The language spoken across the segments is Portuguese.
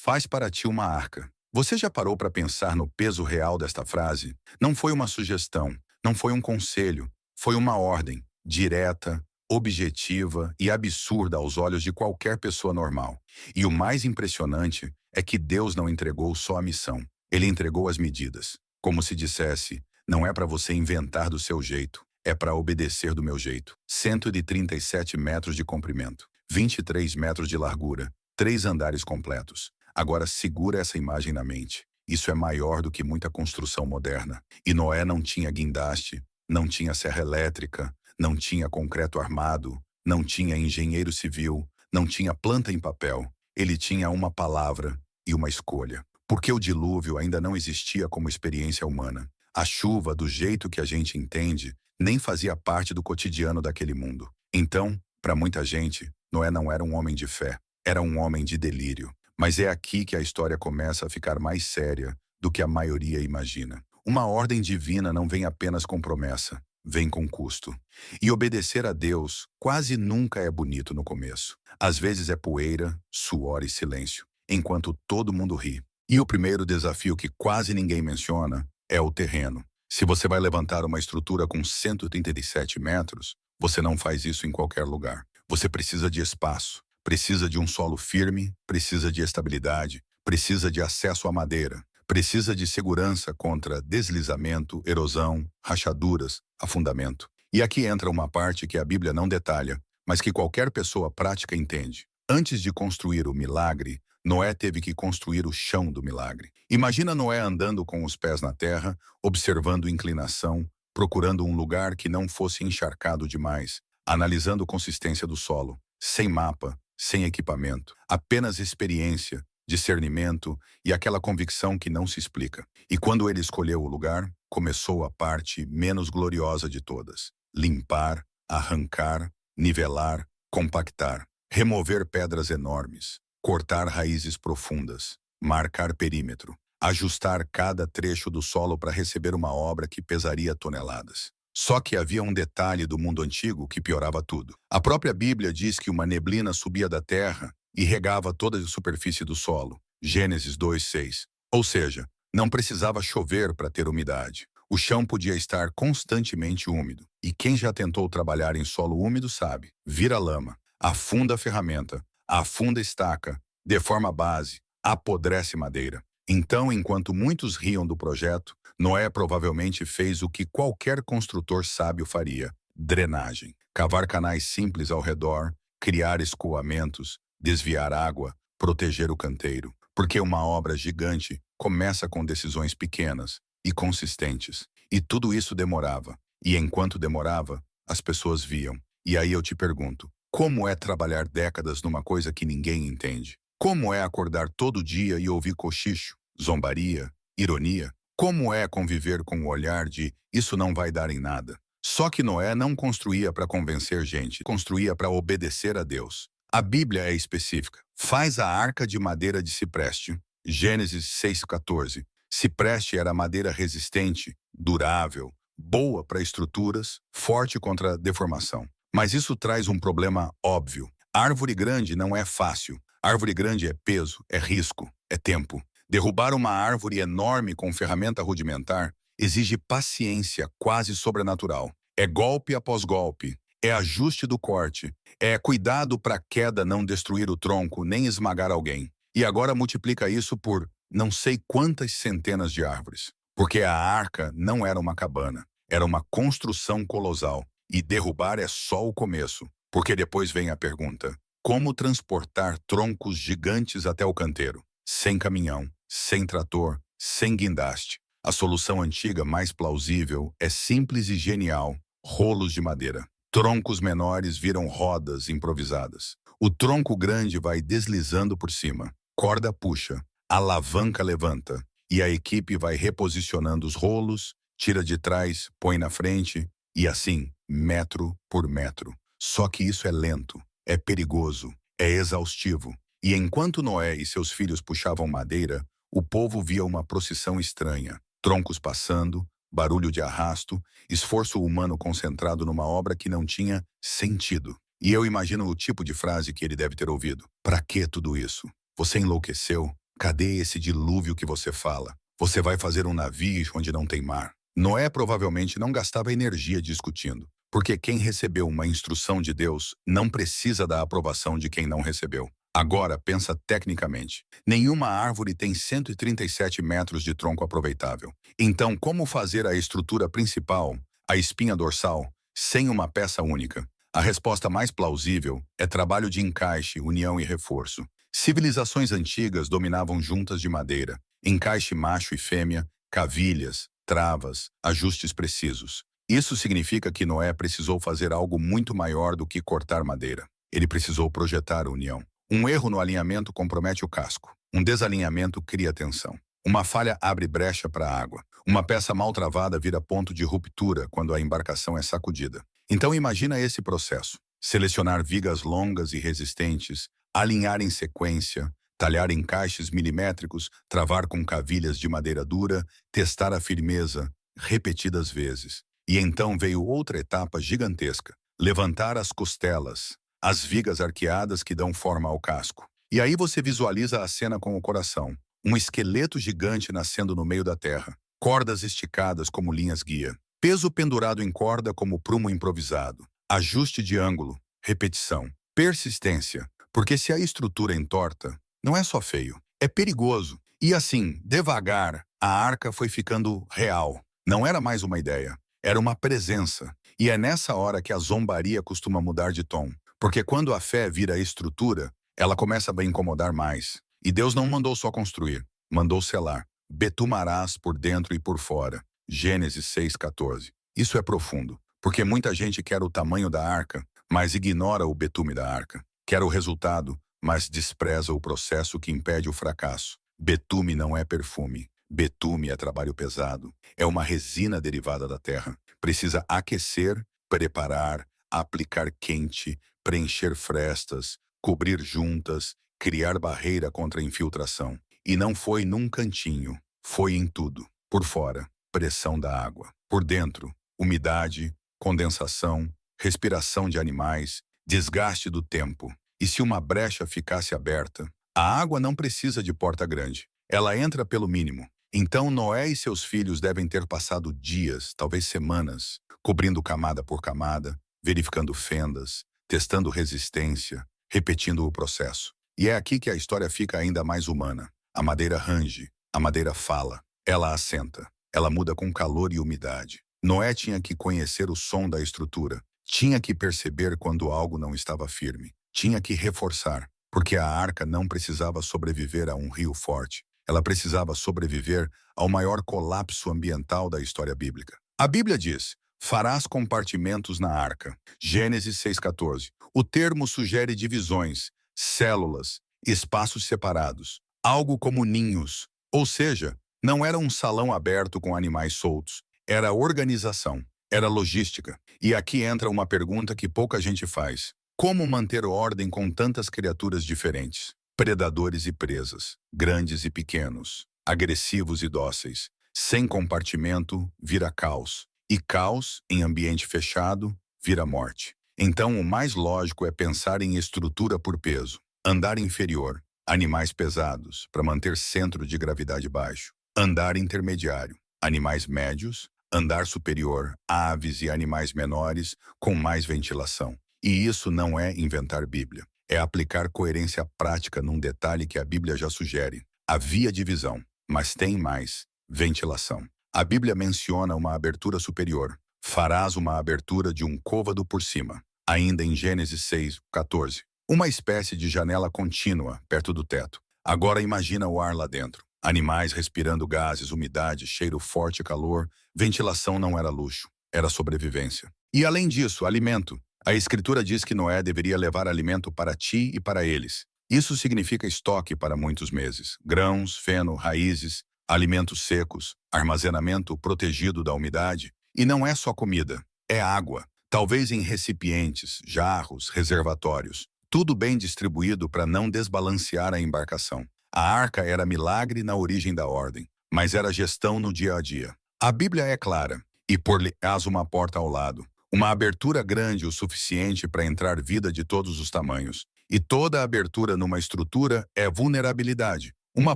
faz para ti uma arca. Você já parou para pensar no peso real desta frase? Não foi uma sugestão, não foi um conselho, foi uma ordem, direta, objetiva e absurda aos olhos de qualquer pessoa normal. E o mais impressionante é que Deus não entregou só a missão, ele entregou as medidas. Como se dissesse, não é para você inventar do seu jeito, é para obedecer do meu jeito. 137 metros de comprimento, 23 metros de largura, 3 andares completos. Agora segura essa imagem na mente. Isso é maior do que muita construção moderna. E Noé não tinha guindaste, não tinha serra elétrica, não tinha concreto armado, não tinha engenheiro civil, não tinha planta em papel. Ele tinha uma palavra e uma escolha. Porque o dilúvio ainda não existia como experiência humana. A chuva, do jeito que a gente entende, nem fazia parte do cotidiano daquele mundo. Então, para muita gente, Noé não era um homem de fé, era um homem de delírio. Mas é aqui que a história começa a ficar mais séria do que a maioria imagina. Uma ordem divina não vem apenas com promessa, vem com custo. E obedecer a Deus quase nunca é bonito no começo. Às vezes é poeira, suor e silêncio, enquanto todo mundo ri. E o primeiro desafio que quase ninguém menciona é o terreno. Se você vai levantar uma estrutura com 137 metros, você não faz isso em qualquer lugar. Você precisa de espaço. Precisa de um solo firme, precisa de estabilidade, precisa de acesso à madeira, precisa de segurança contra deslizamento, erosão, rachaduras, afundamento. E aqui entra uma parte que a Bíblia não detalha, mas que qualquer pessoa prática entende. Antes de construir o milagre, Noé teve que construir o chão do milagre. Imagina Noé andando com os pés na terra, observando inclinação, procurando um lugar que não fosse encharcado demais, analisando a consistência do solo, sem mapa, sem equipamento, apenas experiência, discernimento e aquela convicção que não se explica. E quando ele escolheu o lugar, começou a parte menos gloriosa de todas: limpar, arrancar, nivelar, compactar, remover pedras enormes, cortar raízes profundas, marcar perímetro, ajustar cada trecho do solo para receber uma obra que pesaria toneladas. Só que havia um detalhe do mundo antigo que piorava tudo. A própria Bíblia diz que uma neblina subia da terra e regava toda a superfície do solo. Gênesis 2:6. Ou seja, não precisava chover para ter umidade. O chão podia estar constantemente úmido. E quem já tentou trabalhar em solo úmido sabe. Vira lama, afunda a ferramenta, afunda a estaca, deforma a base, apodrece madeira. Então, enquanto muitos riam do projeto, Noé provavelmente fez o que qualquer construtor sábio faria: drenagem. Cavar canais simples ao redor, criar escoamentos, desviar água, proteger o canteiro. Porque uma obra gigante começa com decisões pequenas e consistentes. E tudo isso demorava. E enquanto demorava, as pessoas viam. E aí eu te pergunto, como é trabalhar décadas numa coisa que ninguém entende? Como é acordar todo dia e ouvir cochicho, zombaria, ironia? Como é conviver com o olhar de isso não vai dar em nada? Só que Noé não construía para convencer gente, construía para obedecer a Deus. A Bíblia é específica. Faz a arca de madeira de cipreste. Gênesis 6:14. Cipreste era madeira resistente, durável, boa para estruturas, forte contra deformação. Mas isso traz um problema óbvio. Árvore grande não é fácil. Árvore grande é peso, é risco, é tempo. Derrubar uma árvore enorme com ferramenta rudimentar exige paciência quase sobrenatural. É golpe após golpe, é ajuste do corte, é cuidado para a queda não destruir o tronco nem esmagar alguém. E agora multiplica isso por não sei quantas centenas de árvores. Porque a arca não era uma cabana, era uma construção colossal. E derrubar é só o começo, porque depois vem a pergunta: como transportar troncos gigantes até o canteiro? Sem caminhão, sem trator, sem guindaste. A solução antiga mais plausível é simples e genial: rolos de madeira. Troncos menores viram rodas improvisadas. O tronco grande vai deslizando por cima. Corda puxa, alavanca levanta, e a equipe vai reposicionando os rolos, tira de trás, põe na frente, e assim, metro por metro. Só que isso é lento, é perigoso, é exaustivo. E enquanto Noé e seus filhos puxavam madeira, o povo via uma procissão estranha. Troncos passando, barulho de arrasto, esforço humano concentrado numa obra que não tinha sentido. E eu imagino o tipo de frase que ele deve ter ouvido: "Pra que tudo isso? Você enlouqueceu? Cadê esse dilúvio que você fala? Você vai fazer um navio onde não tem mar. Noé provavelmente não gastava energia discutindo, porque quem recebeu uma instrução de Deus não precisa da aprovação de quem não recebeu. Agora, pensa tecnicamente. Nenhuma árvore tem 137 metros de tronco aproveitável. Então, como fazer a estrutura principal, a espinha dorsal, sem uma peça única? A resposta mais plausível é trabalho de encaixe, união e reforço. Civilizações antigas dominavam juntas de madeira, encaixe macho e fêmea, cavilhas, travas, ajustes precisos. Isso significa que Noé precisou fazer algo muito maior do que cortar madeira. Ele precisou projetar a união. Um erro no alinhamento compromete o casco. Um desalinhamento cria tensão. Uma falha abre brecha para a água. Uma peça mal travada vira ponto de ruptura quando a embarcação é sacudida. Então imagina esse processo. Selecionar vigas longas e resistentes, alinhar em sequência, talhar encaixes milimétricos, travar com cavilhas de madeira dura, testar a firmeza repetidas vezes. E então veio outra etapa gigantesca: levantar as costelas, as vigas arqueadas que dão forma ao casco. E aí você visualiza a cena com o coração. Um esqueleto gigante nascendo no meio da terra. Cordas esticadas como linhas guia. Peso pendurado em corda como prumo improvisado. Ajuste de ângulo. Repetição. Persistência. Porque se a estrutura entorta, não é só feio, é perigoso. E assim, devagar, a arca foi ficando real. Não era mais uma ideia. Era uma presença. E é nessa hora que a zombaria costuma mudar de tom. Porque quando a fé vira estrutura, ela começa a incomodar mais. E Deus não mandou só construir, mandou selar. Betumarás por dentro e por fora. Gênesis 6,14. Isso é profundo, porque muita gente quer o tamanho da arca, mas ignora o betume da arca. Quer o resultado, mas despreza o processo que impede o fracasso. Betume não é perfume. Betume é trabalho pesado. É uma resina derivada da terra. Precisa aquecer, preparar, aplicar quente, preencher frestas, cobrir juntas, criar barreira contra a infiltração. E não foi num cantinho, foi em tudo. Por fora, pressão da água. Por dentro, umidade, condensação, respiração de animais, desgaste do tempo. E se uma brecha ficasse aberta, a água não precisa de porta grande. Ela entra pelo mínimo. Então Noé e seus filhos devem ter passado dias, talvez semanas, cobrindo camada por camada, verificando fendas, testando resistência, repetindo o processo. E é aqui que a história fica ainda mais humana. A madeira range, a madeira fala, ela assenta, ela muda com calor e umidade. Noé tinha que conhecer o som da estrutura, tinha que perceber quando algo não estava firme, tinha que reforçar, porque a arca não precisava sobreviver a um rio forte. Ela precisava sobreviver ao maior colapso ambiental da história bíblica. A Bíblia diz: farás compartimentos na arca. Gênesis 6,14. O termo sugere divisões, células, espaços separados, algo como ninhos. Ou seja, não era um salão aberto com animais soltos. Era organização, era logística. E aqui entra uma pergunta que pouca gente faz: como manter ordem com tantas criaturas diferentes? Predadores e presas, grandes e pequenos, agressivos e dóceis. Sem compartimento, vira caos. E caos, em ambiente fechado, vira morte. Então, o mais lógico é pensar em estrutura por peso. Andar inferior, animais pesados, para manter centro de gravidade baixo. Andar intermediário, animais médios. Andar superior, aves e animais menores, com mais ventilação. E isso não é inventar Bíblia. É aplicar coerência prática num detalhe que a Bíblia já sugere. Havia divisão, mas tem mais: ventilação. A Bíblia menciona uma abertura superior. Farás uma abertura de um côvado por cima. Ainda em Gênesis 6,14. Uma espécie de janela contínua, perto do teto. Agora imagina o ar lá dentro. Animais respirando gases, umidade, cheiro forte e calor. Ventilação não era luxo, era sobrevivência. E além disso, alimento. A Escritura diz que Noé deveria levar alimento para ti e para eles. Isso significa estoque para muitos meses. Grãos, feno, raízes, alimentos secos, armazenamento protegido da umidade. E não é só comida, é água. Talvez em recipientes, jarros, reservatórios. Tudo bem distribuído para não desbalancear a embarcação. A arca era milagre na origem da ordem, mas era gestão no dia a dia. A Bíblia é clara: e por-lhe-ás uma porta ao lado. Uma abertura grande o suficiente para entrar vida de todos os tamanhos. E toda abertura numa estrutura é vulnerabilidade. Uma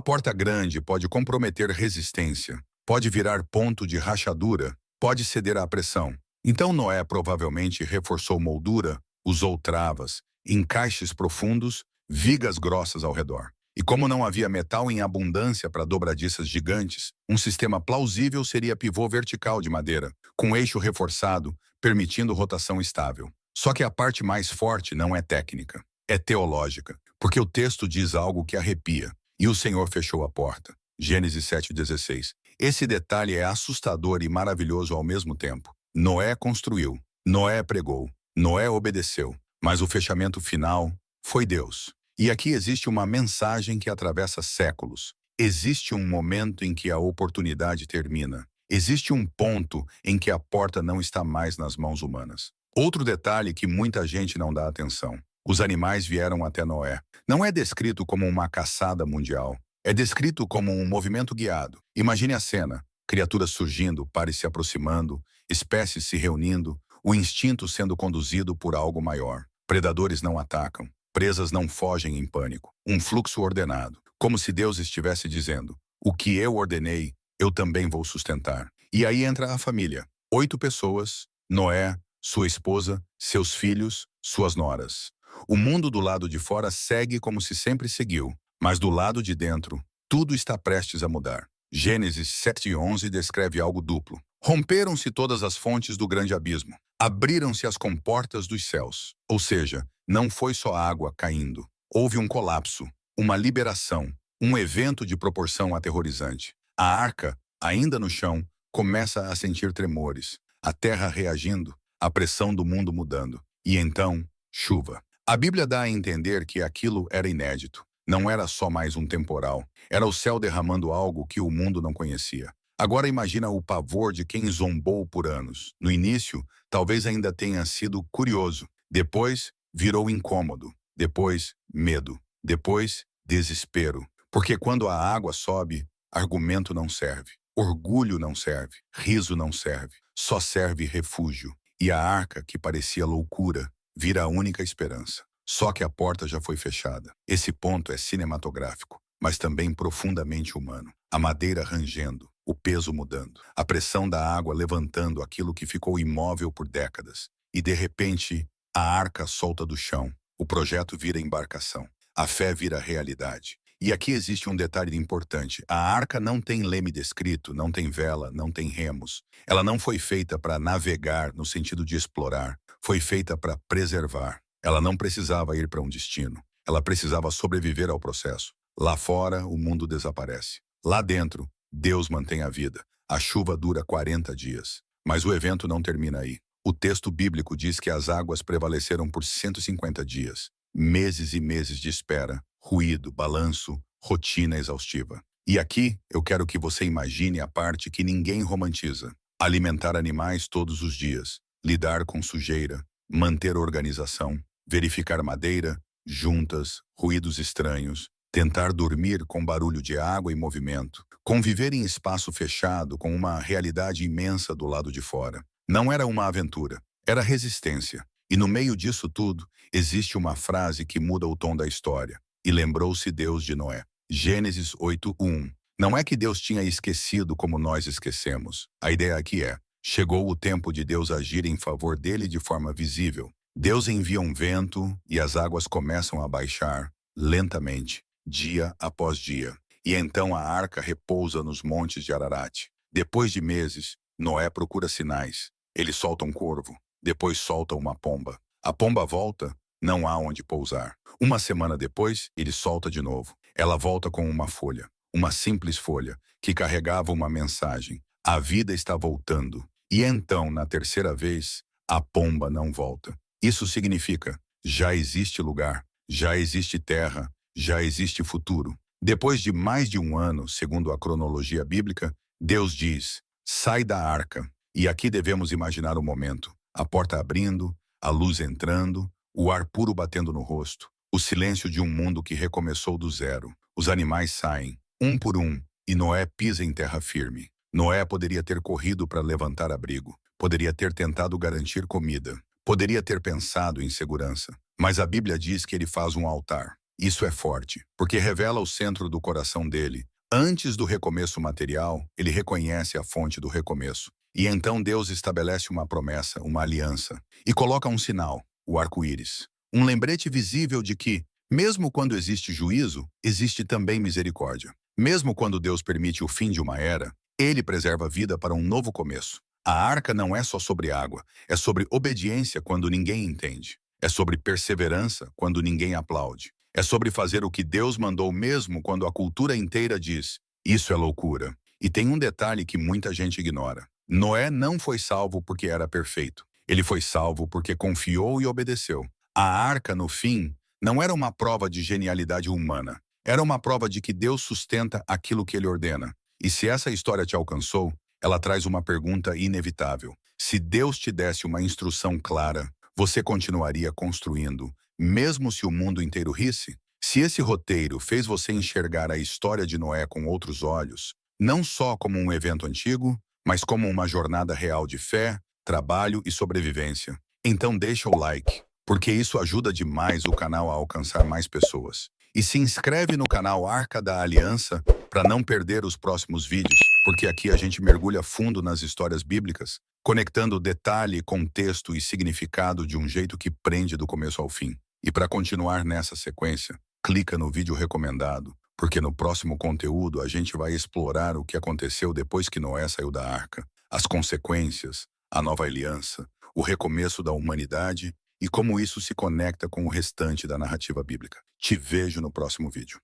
porta grande pode comprometer resistência, pode virar ponto de rachadura, pode ceder à pressão. Então Noé provavelmente reforçou moldura, usou travas, encaixes profundos, vigas grossas ao redor. E como não havia metal em abundância para dobradiças gigantes, um sistema plausível seria pivô vertical de madeira, com eixo reforçado, permitindo rotação estável. Só que a parte mais forte não é técnica, é teológica, porque o texto diz algo que arrepia. E o Senhor fechou a porta. Gênesis 7,16. Esse detalhe é assustador e maravilhoso ao mesmo tempo. Noé construiu, Noé pregou, Noé obedeceu, mas o fechamento final foi Deus. E aqui existe uma mensagem que atravessa séculos. Existe um momento em que a oportunidade termina. Existe um ponto em que a porta não está mais nas mãos humanas. Outro detalhe que muita gente não dá atenção. Os animais vieram até Noé. Não é descrito como uma caçada mundial. É descrito como um movimento guiado. Imagine a cena. Criaturas surgindo, pares se aproximando, espécies se reunindo, o instinto sendo conduzido por algo maior. Predadores não atacam. Presas não fogem em pânico. Um fluxo ordenado. Como se Deus estivesse dizendo, o que eu ordenei, eu também vou sustentar. E aí entra a família. 8 pessoas, Noé, sua esposa, seus filhos, suas noras. O mundo do lado de fora segue como se sempre seguiu, mas do lado de dentro, tudo está prestes a mudar. Gênesis 7:11 descreve algo duplo. Romperam-se todas as fontes do grande abismo. Abriram-se as comportas dos céus. Ou seja, não foi só água caindo. Houve um colapso, uma liberação, um evento de proporção aterrorizante. A arca, ainda no chão, começa a sentir tremores. A terra reagindo, a pressão do mundo mudando. E então, chuva. A Bíblia dá a entender que aquilo era inédito. Não era só mais um temporal. Era o céu derramando algo que o mundo não conhecia. Agora imagina o pavor de quem zombou por anos. No início, talvez ainda tenha sido curioso. Depois, virou incômodo. Depois, medo. Depois, desespero. Porque quando a água sobe, argumento não serve. Orgulho não serve. Riso não serve. Só serve refúgio. E a arca, que parecia loucura, vira a única esperança. Só que a porta já foi fechada. Esse ponto é cinematográfico, mas também profundamente humano. A madeira rangendo, o peso mudando, a pressão da água levantando aquilo que ficou imóvel por décadas. E de repente, a arca solta do chão. O projeto vira embarcação. A fé vira realidade. E aqui existe um detalhe importante. A arca não tem leme descrito, não tem vela, não tem remos. Ela não foi feita para navegar no sentido de explorar. Foi feita para preservar. Ela não precisava ir para um destino. Ela precisava sobreviver ao processo. Lá fora, o mundo desaparece. Lá dentro, Deus mantém a vida. A chuva dura 40 dias. Mas o evento não termina aí. O texto bíblico diz que as águas prevaleceram por 150 dias. Meses e meses de espera, ruído, balanço, rotina exaustiva. E aqui, eu quero que você imagine a parte que ninguém romantiza. Alimentar animais todos os dias. Lidar com sujeira. Manter organização. Verificar madeira, juntas, ruídos estranhos, tentar dormir com barulho de água e movimento, conviver em espaço fechado com uma realidade imensa do lado de fora. Não era uma aventura, era resistência. E no meio disso tudo, existe uma frase que muda o tom da história. E lembrou-se Deus de Noé. Gênesis 8:1. Não é que Deus tinha esquecido como nós esquecemos. A ideia aqui é, chegou o tempo de Deus agir em favor dele de forma visível. Deus envia um vento e as águas começam a baixar, lentamente, dia após dia. E então a arca repousa nos montes de Ararat. Depois de meses, Noé procura sinais. Ele solta um corvo, depois solta uma pomba. A pomba volta, não há onde pousar. Uma semana depois, ele solta de novo. Ela volta com uma folha, uma simples folha, que carregava uma mensagem. A vida está voltando. E então, na terceira vez, a pomba não volta. Isso significa, já existe lugar, já existe terra, já existe futuro. Depois de mais de um ano, segundo a cronologia bíblica, Deus diz, sai da arca. E aqui devemos imaginar o momento. A porta abrindo, a luz entrando, o ar puro batendo no rosto, o silêncio de um mundo que recomeçou do zero. Os animais saem, um por um, e Noé pisa em terra firme. Noé poderia ter corrido para levantar abrigo, poderia ter tentado garantir comida, poderia ter pensado em segurança, mas a Bíblia diz que ele faz um altar. Isso é forte, porque revela o centro do coração dele. Antes do recomeço material, ele reconhece a fonte do recomeço. E então Deus estabelece uma promessa, uma aliança, e coloca um sinal, o arco-íris. Um lembrete visível de que, mesmo quando existe juízo, existe também misericórdia. Mesmo quando Deus permite o fim de uma era, ele preserva a vida para um novo começo. A arca não é só sobre água, é sobre obediência quando ninguém entende. É sobre perseverança quando ninguém aplaude. É sobre fazer o que Deus mandou mesmo quando a cultura inteira diz, isso é loucura. E tem um detalhe que muita gente ignora. Noé não foi salvo porque era perfeito. Ele foi salvo porque confiou e obedeceu. A arca, no fim, não era uma prova de genialidade humana. Era uma prova de que Deus sustenta aquilo que ele ordena. E se essa história te alcançou, ela traz uma pergunta inevitável. Se Deus te desse uma instrução clara, você continuaria construindo, mesmo se o mundo inteiro risse? Se esse roteiro fez você enxergar a história de Noé com outros olhos, não só como um evento antigo, mas como uma jornada real de fé, trabalho e sobrevivência, então deixa o like, porque isso ajuda demais o canal a alcançar mais pessoas. E se inscreve no canal Arca da Aliança para não perder os próximos vídeos, porque aqui a gente mergulha fundo nas histórias bíblicas, conectando detalhe, contexto e significado de um jeito que prende do começo ao fim. E para continuar nessa sequência, clica no vídeo recomendado, porque no próximo conteúdo a gente vai explorar o que aconteceu depois que Noé saiu da arca, as consequências, a nova aliança, o recomeço da humanidade e como isso se conecta com o restante da narrativa bíblica. Te vejo no próximo vídeo.